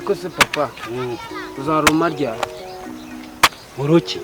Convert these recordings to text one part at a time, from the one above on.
ariko se papa uzaruma ryari uruki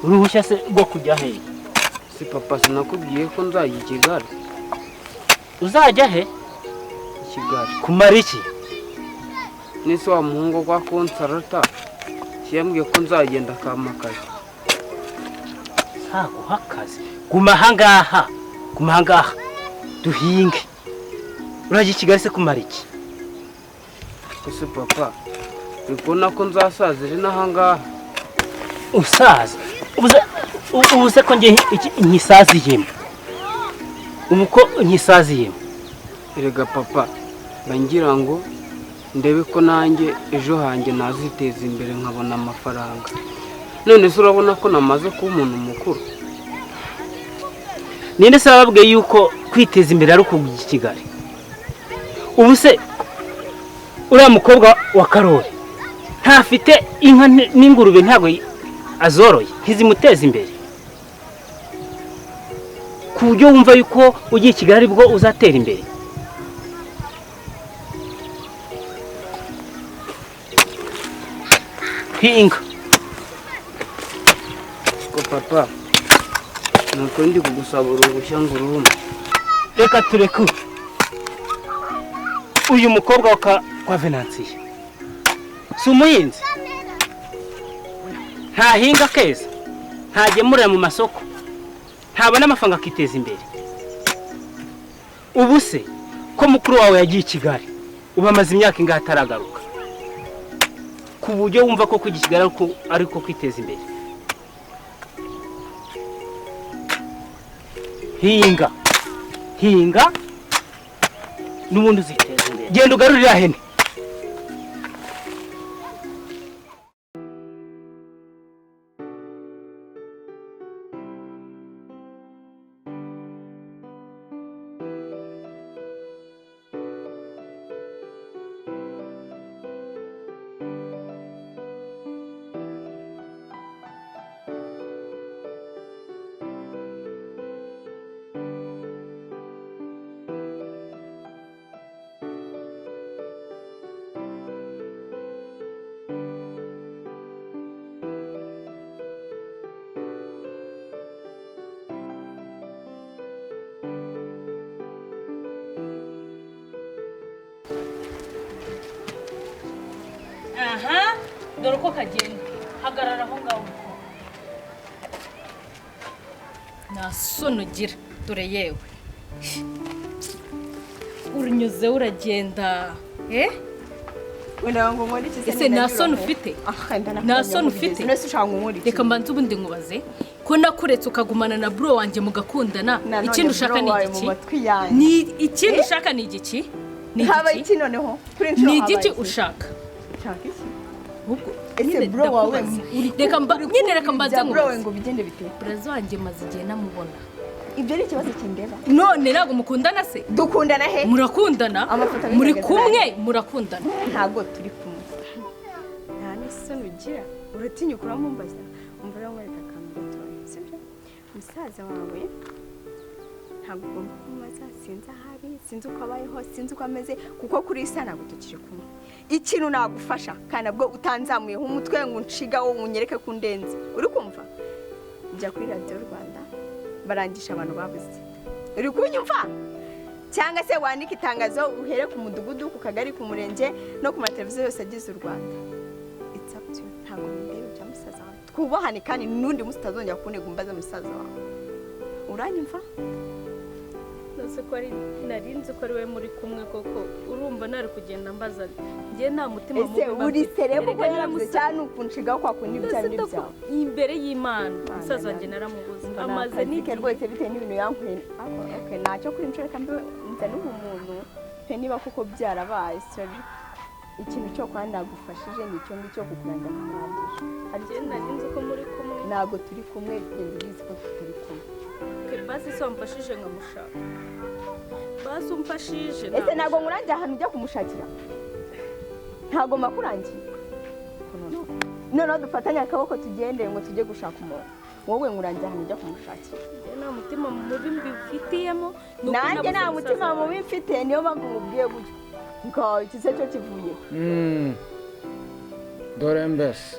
uruhushya se rwo kujya he si papa sinakubwiye ko nzajya i Kigali uzajya he i Kigali kumara iki nese wa muhungu kwa konsarata yambwiye ko nzagenda Akazi ntaguha akazi guma ahangaha duhinge urajya i Kigali se kumara iki ese papa ubona ko nzasazira n'ahangaha usaza ubuze ko ngiye nkisaziyemo umuko nkisaziyemo erega papa bangira ngo ndebe ko nanjye ejo hanjye naziteza imbere nkabona amafaranga none se urabona ko namaze kuba umuntu mukuru ninde se bababwiye yuko kwiteza imbere ari ukujya i Kigali ubu se uriya mukobwa wa Karori ntafite inka n'ingurube ntabwo azoroye ntizimuteza imbere ku buryo wumva yuko ugiye i Kigali bwo uzatera imbere hinga ko papa nuko ndi kugusaba uruhushya ngo urume reka tureke uyu mukobwa kwa Venansiya si umuhinzi ntahinga Keza ntagemurira mu masoko ntabona amafaranga akiteza imbere ubu se ko mukuru wawe yagiye i Kigali ubu amaze imyaka ingahe ataragaruka ku buryo wumva ko kujya i Kigali ariko kwiteza imbere hinga n'ubundi uziteza imbere genda ugarurira hene aha dore uko kagenda hagarara aho ngaho nta soni ugira dore yewe urunyuze uragenda wenda ngo nkore iki ese nta soni ufite nta soni ufite nese ushaka nkore iki reka mbanze ubundi nkubaze ko nakuretse ukagumana na bro wanjye mugakundana ikindi ushaka ni igiki ni ikindi ushaka ni igiki haba iki noneho kuri nshuro ni igiki ushaka ese bro wawe reka mbanze bro wawe ngo bigende bite brazo wanjye maze igihe namubona ibyo ari ikibazo kindeba none ntago mukundana se dukundana he murakundana muri kumwe murakundana ntago turi kumwe nta n'isoni ugira uratinya kuramumbaza umva rero mwereka akantu gatoya sibyo umusaza wawe ntabwo ugomba kumubaza sinzi ahari sinzi uko abayeho sinzi uko ameze kuko kuri isa ntabwo tukiri kumwe ikintu nagufasha kandi nabwo utanzamuyeho umutwe ngo unshiga wo unyereke ku ndenze uri kumva njya kuri radiyo Rwanda barangisha abantu babuze uri kunyumva cyangwa se wandika itangazo uhere ku mudugudu ku kagari ku murenge no ku mateleviziyo yose agize u Rwanda it's up to you ntabwo ndebe bya musaza wawe twubahane kandi n'undi musi utazongera kunega umbaza musaza wawe uranyumva nose ko ari narinzi ko ari we muri kumwe koko urumva nari kugenda mbaza ngiye nta mutima mubi ese uri serebo ko yaravuze cyane ukunshigaho kwa kundi byawe n'ibyawe imbere y'Imana musaza wanjye naramubuze amaze nike rwose bitewe n'ibintu yankuye okay ntacyo kuri nshore kambe nza n'umuntu pe niba kuko byarabaye sorry ikintu cyo kwanda nagufashije nicyo ngicyo kukuranga n'umurangije ariko narinzi ko muri kumwe ntago turi kumwe genda ubizi ko turi kumwe basi se wamfashije nkamushaka basi umfashije ese ntago nkurangiye ahantu ujya kumushakira ntago makurangiye noneho dufatanye akaboko tugende ngo tujye gushaka umuntu wowe ngurangira hano ujya kumushakira nta mutima mubi mbifitiyemo nanjye nta mutima mubi mfite niyo mpamvu mubwiye gutyo ngo ikize cyo kivuye dore mbese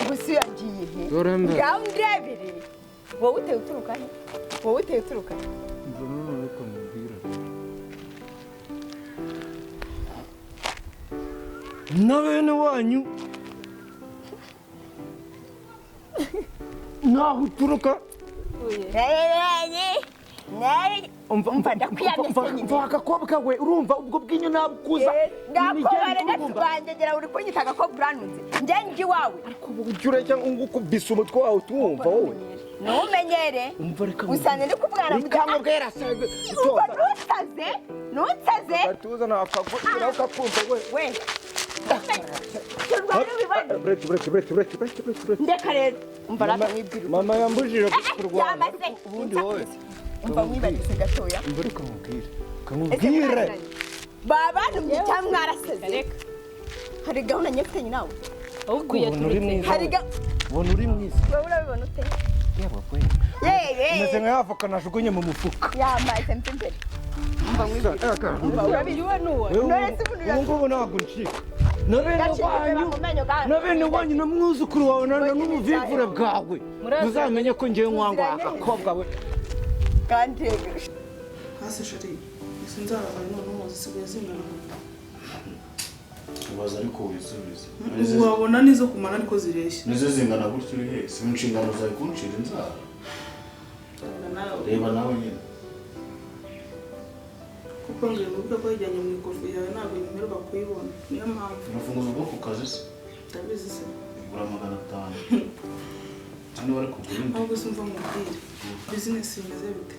gusa yagiye he dore mbese ndebere wowe uteye uturuka he mbona ariko mubwira na bene wanyu naho uturuka umva agakobwa we urumva ubwo bw'inyo nabukuza ndakubangegera uri kunyita agakobwa uranunze njye nji iwawe urajya ngukubisa umutwe wawe tuwumva wowe ntumenyere usanga ndi kubwara mukamubwira ntusaze gatuza nakagutira ukakumva we ndeka rero umva rata mwibwira mama yambujije kurwana ubundi wowe umva mwibarize gatoya mbere kamubwire baba numye cyangwa mwaraseze hari gahunda nyefitanye nawe ahubwo yaturutse ubona uri mwiza wowe urabibona ute umeze nka yavoka najugunye mu mufuka yamaze mpe imbere umva mwibwira urabiwe n'uwo ubu ngubu ntabwo ncika na bene wanyu na mwuzukuru wawe n'ubuvivure bwawe muzamenye ko ngewe nkwanga agakobwa we kandi hasi shari sinzaraza none umuzi sigaye zingana ubaza ariko wisubiza wabona nizo kumara ariko zireshya nizo zingana gutyo uri hese mu nshingano zawe kuncira inzara reba nawe nyine kuko ngiye mu byo kwajyanye mu ikofi yawe ntabwo nyemerwa kuyibona niyo mpamvu urufunguzo rwo ku kazi se ndabizi se ugura 500 hano bari kugura indi ahubwo simva mubwire bizinesi imeze bite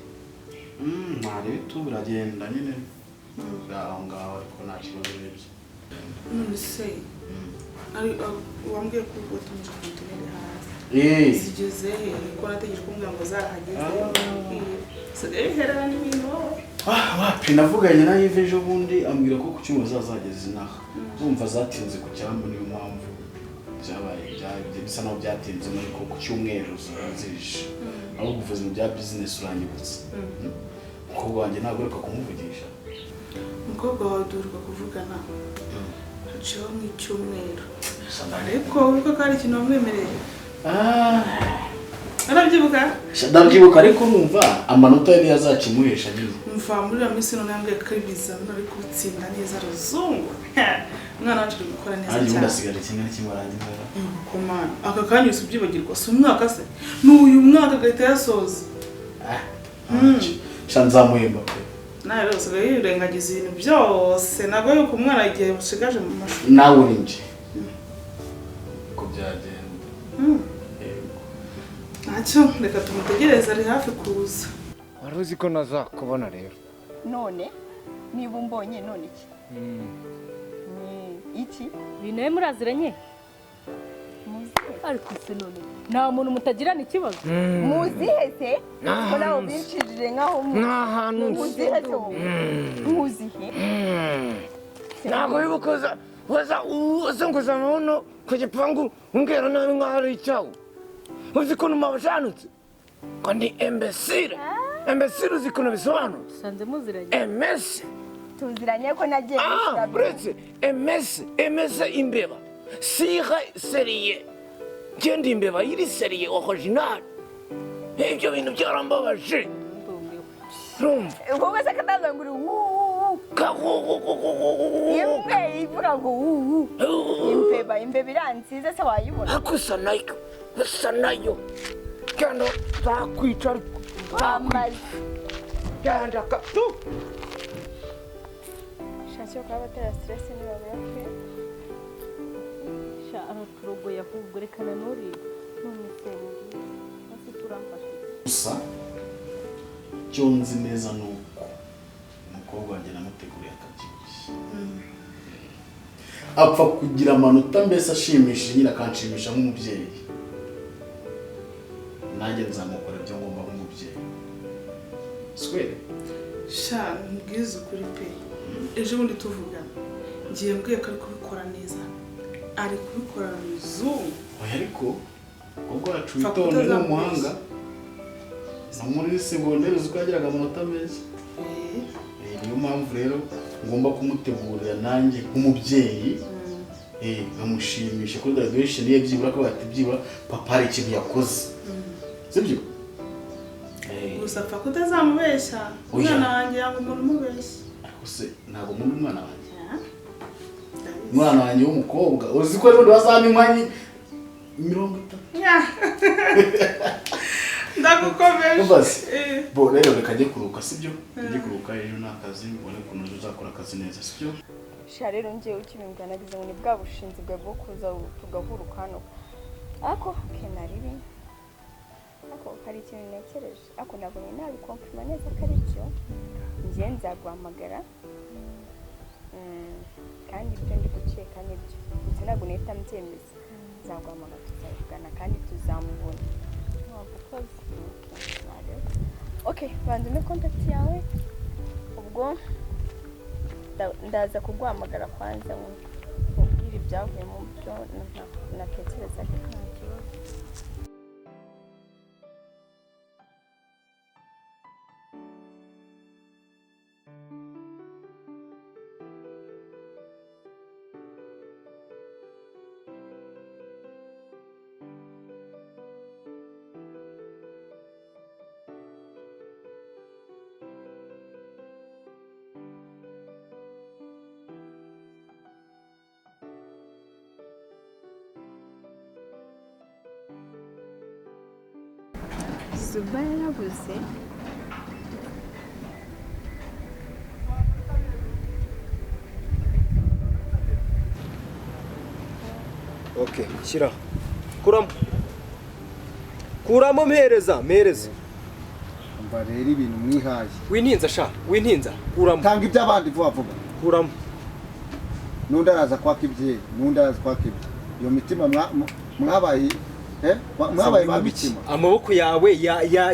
ntari tu biragenda nyine aho ngaho ariko nta kibazo urebye none se ari wambwiye ko utumije kontineri hasi zigeze ko nategereje kumbwira ngo zarahageze sigaye biherera n'ibintu wapi navuganye na Yves ejo bundi ambwira ko ku cyumweru zazageze inaha zumva zatinze ku cyambu niyo mpamvu byabaye bisa naho byatinze ariko ku cyumweru zije aho ubuvuzi mu bya business uranyibutse umukobwa wanjye ntabwo ariko kumuvugisha umukobwa wawe duheruka kuvugana haciyeho nk'icyumweru ariko uko ko hari ikintu wamwemereye arabyibuka ndabyibuka ariko numva amanota yari yazakimuhesha nyine mva muri iyo minsi none yambwiye ko ari bizamini ari kubitsinda neza ruzungu umwana wacu ari gukora neza cyane ubundi asigara kimwe arangiza komana aka kanya usi ubyibagirwa si umwaka se n'uyu mwaka agahita yasoza nzamuhemba pe nawe rero usigaye yirengagiza ibintu byose ntabwo yuko umwana igihe usigaje mu mashuri nawe uri nje uko byagenda ntacyo reka tumutegereze ari hafi kuza wari uzi ko nazakubona rero none niba umbonye none iki ibintu we muraziranye ariko se none nta muntu mutagirana ikibazo muzihese ko nawe binshirire nkaho n'ahantu muzihese wowe muzihe ntabwo wibukoza uzunguza amabuno ku gipangu umbwira nabi nkaho ari icyawe uzi ukuntu mabashanutse ngo ni imbesire uzi ukuntu bisobanura usanze muziranye emesi tuziranye ko nagiye uretse emesi imbeba sire seriye ngende imbeba yiri seriye original ibyo bintu byarambabaje rumva wowe se kataza ngo imbe ivuga ngo imbeba iransize se wayibona akusa nayo kendo zakwica ariko bamaze genda ka tu shasho kwa batera stress ni babura pe sha araturogoye ahubwo rekana nuri none se basi turamfashe gusa icyo nzi neza ni uko umukobwa wanjye namuteguriye akabyibushye apfa kugira amanota mbese ashimishije nyine akanshimisha nk'umubyeyi nanjye nzamukora ibyo ngomba nk'umubyeyi swere sha mbwiza ukuri pe ejo bundi tuvugana ngiye mbwiye ko ari kubikora neza ari kubikorana muzungu oya ariko ubwo yacu witonde n'umuhanga no muri segonderi uzikagiraga amanota meza niyo mpamvu rero ngomba kumutegurira nanjye nk'umubyeyi nkamushimisha kuri graduation ye byibura ko batibyibura papa ari ikintu yakoze sibyo gusa apfa kutazamubeshya umwana wanjye yanga umuntu umubeshya ariko se ntabwo muri umwana wanjye umwana wanjye w'umukobwa uzi ko rero bazamimanye 30 ndagukomeje bo rero reka njye kuruka sibyo njye kuruka ejo n'akazi mbone ukuntu uzakora akazi neza sibyo sha rero ngiye ukibimbwa nagize ngo ni bwa bushinzi bwo kuza tugahuruka hano ako kenaribi ako hari ikintu nekereje ako ntabwo nabi confirm neza ko ari cyo ngiye nzaguhamagara kandi ibyo ndi guceka nibyo ndetse ntabwo nahita mbyemeza nzaguhamagara tuzavugana kandi tuzamubona okay bandume contact yawe ubwo ndaza kuguhamagara kwanza nkubwire ibyavuye mu byo natekerezaga nta kibazo Zuba yarabuze okay shyira kuramo mpereza umva rero ibintu mwihaye wintinza sha wintinza kuramo tanga iby'abandi vuba kuramo nundi araza kwaka ibye nundi araza kwaka ibye iyo mitima mwabaye mwabaye babikima amaboko yawe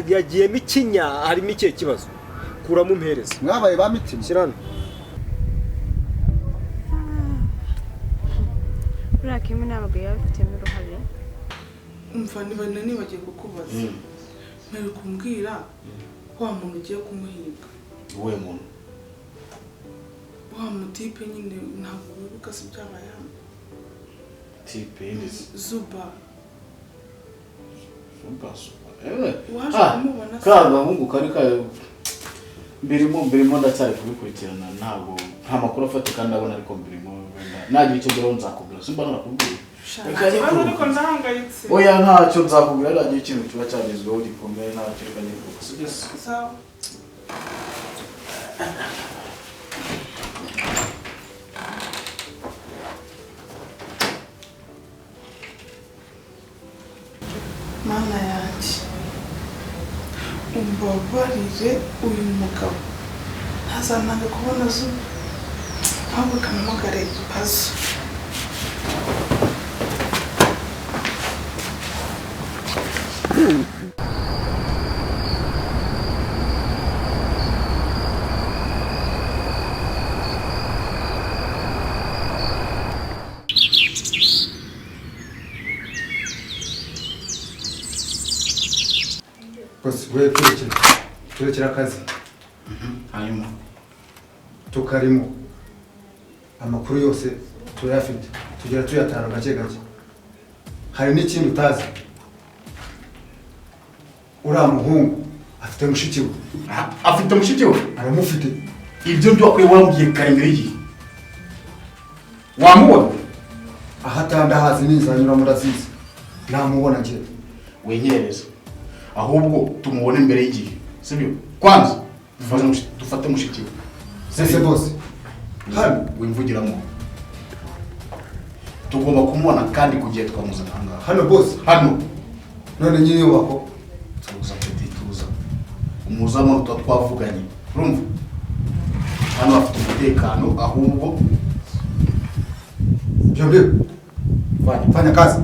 yagiyemo ikinya harimo ikihe kibazo kuramo mpereza mwabaye ba mitima kirano Urakimwe ntabwo yabifitemo uruhare umva nibagiye kukubaza mpere kumbwira wa muntu ugiye kumuhiga wowe muntu wa mutipe nyine ntabwo wibuka se byabaye hano tipe y'indizi Zuba kagahungu kari mbirimo ndacyari kubikurikirana ntabwo nta makuru afata kandi abona ariko mbirimo nagira icyo ngero nzakubwira simba narakubwiye ariko ndahangayitse oya ntacyo nzakubwira nagira ikintu kiba cyagezweho gikomeye ntacyo reka njye kuvuga sibyo sawa mana yanjye umbabarire uyu mugabo ntazananga kubona Zuba ahubwo kampamagare Pazo bose we turekera akazi hanyuma tukarimo amakuru yose turayafite tugera tuyatara gake gake hari n'ikindi utazi uriya muhungu afite mushiki we afite mushiki we aramufite ibyo byo wakwiye wambwiye kare mbere y'igihe wamubona aho atanda hazi nizanyura murazizi namubona njye wenyereza ahubwo tumubone mbere y'igihe sibyo kwanza dufate mushiki we sese bose hano wimvugiramo tugomba kumubona kandi kugiye twamuzana ahangaha hano bose hano none ny'inyubako tuza tuza umuzamo twavuganye urumva hano bafite umutekano ahubwo byo fanya kazi